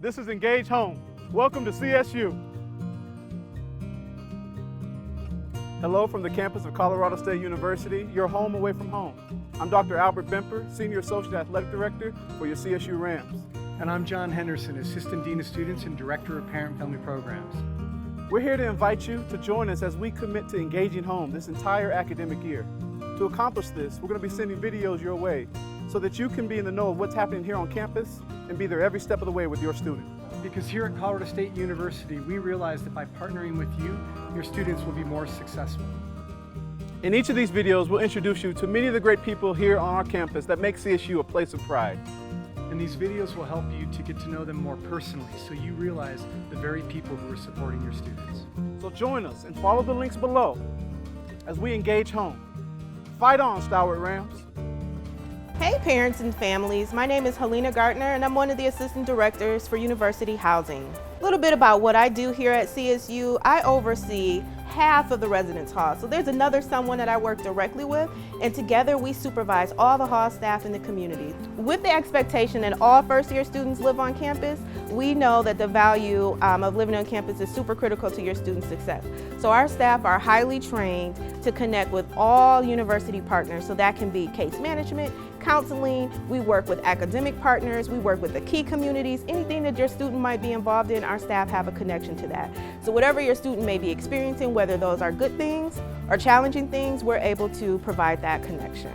This is Engage Home. Welcome to CSU. Hello from the campus of Colorado State University, your home away from home. I'm Dr. Albert Bemper, Senior Associate Athletic Director for your CSU Rams. And I'm John Henderson, Assistant Dean of Students and Director of Parent Family Programs. We're here to invite you to join us as we commit to engaging home this entire academic year. To accomplish this, we're going to be sending videos your way so that you can be in the know of what's happening here on campus and be there every step of the way with your student. Because here at Colorado State University, we realize that by partnering with you, your students will be more successful. In each of these videos, we'll introduce you to many of the great people here on our campus that make CSU a place of pride. And these videos will help you to get to know them more personally so you realize the very people who are supporting your students. So join us and follow the links below as we engage home. Fight on, stalwart Rams. Hey parents and families, my name is Helena Gartner and I'm one of the Assistant Directors for University Housing. A little bit about what I do here at CSU. I oversee half of the residence hall. So there's another someone that I work directly with, and together we supervise all the hall staff in the community. With the expectation that all first-year students live on campus, we know that the value of living on campus is super critical to your student success. So our staff are highly trained to connect with all university partners. So that can be case management, counseling, we work with academic partners, we work with the key communities, anything that your student might be involved in, our staff have a connection to that. So whatever your student may be experiencing, whether those are good things or challenging things, we're able to provide that connection.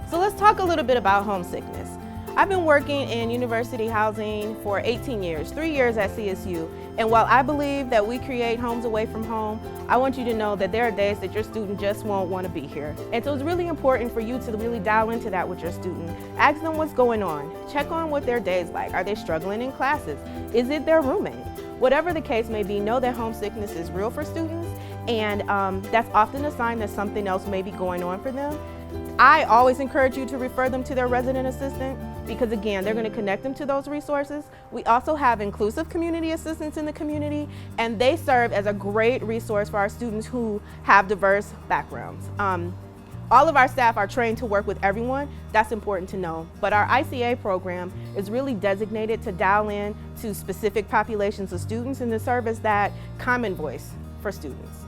So let's talk a little bit about homesickness. I've been working in university housing for 18 years, 3 years at CSU, and while I believe that we create homes away from home, I want you to know that there are days that your student just won't want to be here. And so it's really important for you to really dial into that with your student. Ask them what's going on. Check on what their day's like. Are they struggling in classes? Is it their roommate? Whatever the case may be, know that homesickness is real for students, and that's often a sign that something else may be going on for them. I always encourage you to refer them to their resident assistant because, again, they're going to connect them to those resources. We also have inclusive community assistants in the community, and they serve as a great resource for our students who have diverse backgrounds. All of our staff are trained to work with everyone. That's important to know. But our ICA program is really designated to dial in to specific populations of students and to serve as that common voice for students.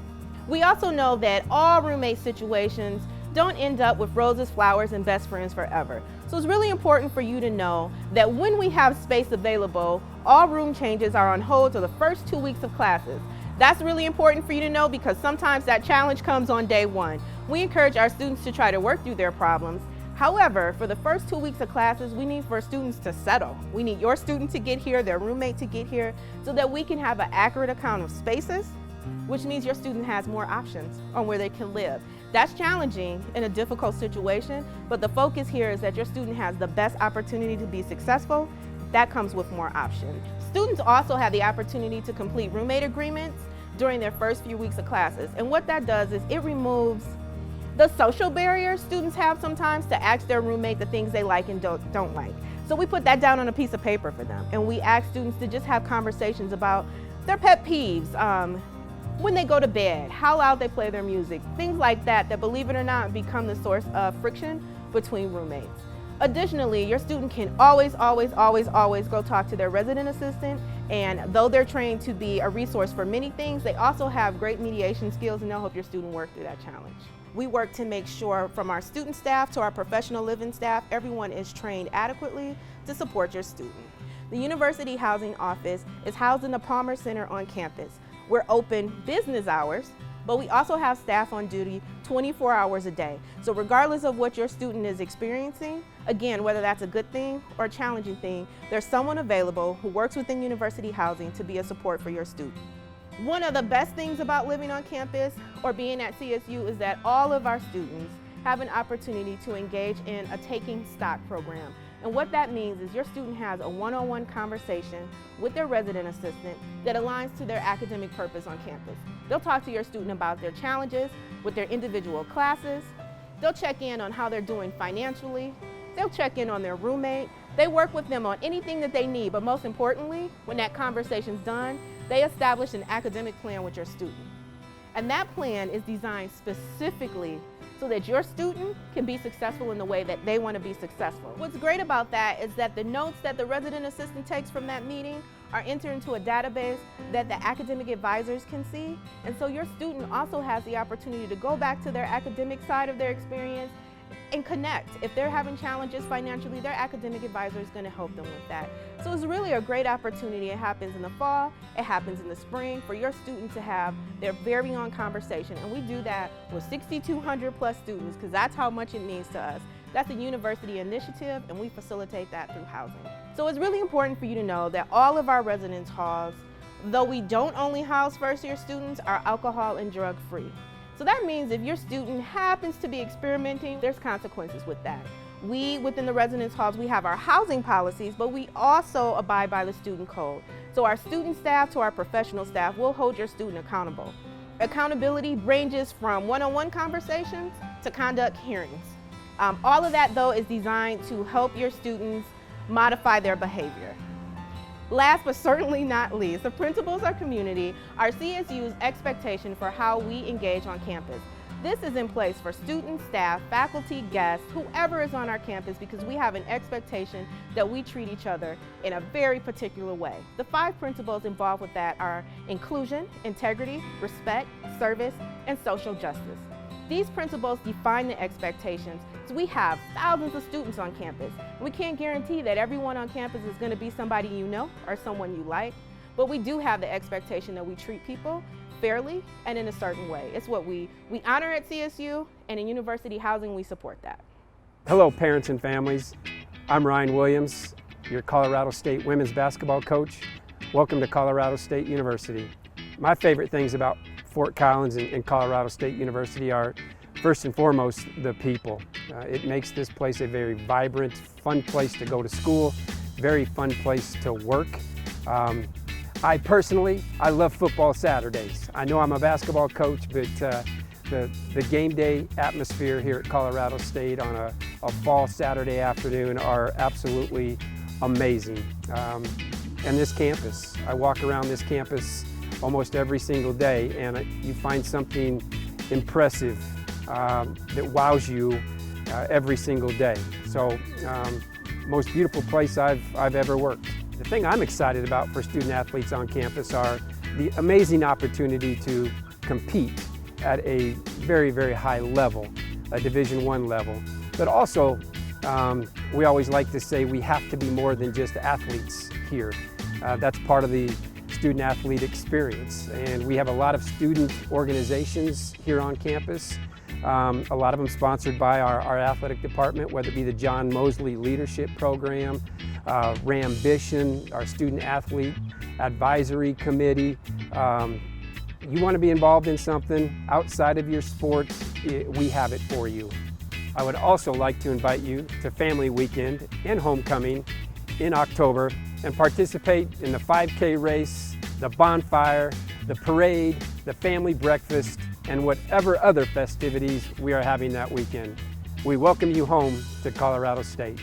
We also know that all roommate situations don't end up with roses, flowers, and best friends forever. So it's really important for you to know that when we have space available, all room changes are on hold for the first 2 weeks of classes. That's really important for you to know because sometimes that challenge comes on day one. We encourage our students to try to work through their problems. However, for the first 2 weeks of classes, we need for students to settle. We need your student to get here, their roommate to get here, so that we can have an accurate account of spaces, which means your student has more options on where they can live. That's challenging in a difficult situation, but the focus here is that your student has the best opportunity to be successful. That comes with more options. Students also have the opportunity to complete roommate agreements during their first few weeks of classes. And what that does is it removes the social barriers students have sometimes to ask their roommate the things they like and don't like. So we put that down on a piece of paper for them, and we ask students to just have conversations about their pet peeves, when they go to bed, how loud they play their music, things like that, that believe it or not become the source of friction between roommates. Additionally, your student can always go talk to their resident assistant, and though they're trained to be a resource for many things, they also have great mediation skills and they'll help your student work through that challenge. We work to make sure from our student staff to our professional living staff, everyone is trained adequately to support your student. The University Housing Office is housed in the Palmer Center on campus. We're open business hours, but we also have staff on duty 24 hours a day. So regardless of what your student is experiencing, again, whether that's a good thing or a challenging thing, there's someone available who works within university housing to be a support for your student. One of the best things about living on campus or being at CSU is that all of our students have an opportunity to engage in a taking stock program. And what that means is your student has a one-on-one conversation with their resident assistant that aligns to their academic purpose on campus. They'll talk to your student about their challenges with their individual classes. They'll check in on how they're doing financially. They'll check in on their roommate. They work with them on anything that they need, but most importantly, when that conversation's done, they establish an academic plan with your student. And that plan is designed specifically so that your student can be successful in the way that they want to be successful. What's great about that is that the notes that the resident assistant takes from that meeting are entered into a database that the academic advisors can see. And so your student also has the opportunity to go back to their academic side of their experience and connect. If they're having challenges financially, their academic advisor is going to help them with that. So it's really a great opportunity. It happens in the fall, it happens in the spring for your student to have their very own conversation. And we do that with 6,200 plus students because that's how much it means to us. That's a university initiative and we facilitate that through housing. So it's really important for you to know that all of our residence halls, though we don't only house first-year students, are alcohol and drug-free. So that means if your student happens to be experimenting, there's consequences with that. We, within the residence halls, we have our housing policies, but we also abide by the student code. So our student staff to our professional staff will hold your student accountable. Accountability ranges from one-on-one conversations to conduct hearings. All of that, though, is designed to help your students modify their behavior. Last but certainly not least, the principals or community are CSU's expectation for how we engage on campus. This is in place for students, staff, faculty, guests, whoever is on our campus, because we have an expectation that we treat each other in a very particular way. The 5 principles involved with that are inclusion, integrity, respect, service, and social justice. These principles define the expectations. So we have thousands of students on campus. We can't guarantee that everyone on campus is going to be somebody you know or someone you like, but we do have the expectation that we treat people fairly and in a certain way. It's what we honor at CSU, and in university housing we support that. Hello parents and families. I'm Ryan Williams, your Colorado State women's basketball coach. Welcome to Colorado State University. My favorite things about Fort Collins and Colorado State University are, first and foremost, the people. It makes this place a very vibrant, fun place to go to school, very fun place to work. I personally love football Saturdays. I know I'm a basketball coach, but the game day atmosphere here at Colorado State on a fall Saturday afternoon are absolutely amazing. And this campus, I walk around this campus almost every single day, and you find something impressive that wows you every single day. So, most beautiful place I've ever worked. The thing I'm excited about for student athletes on campus are the amazing opportunity to compete at a very, very high level, a Division I level. But also, we always like to say we have to be more than just athletes here. That's part of the student athlete experience, and we have a lot of student organizations here on campus, a lot of them sponsored by our athletic department, whether it be the John Mosley Leadership Program, Rambition, our student athlete advisory committee. You want to be involved in something outside of your sports, we have it for you. I would also like to invite you to Family Weekend and Homecoming in October and participate in the 5K race, the bonfire, the parade, the family breakfast, and whatever other festivities we are having that weekend. We welcome you home to Colorado State.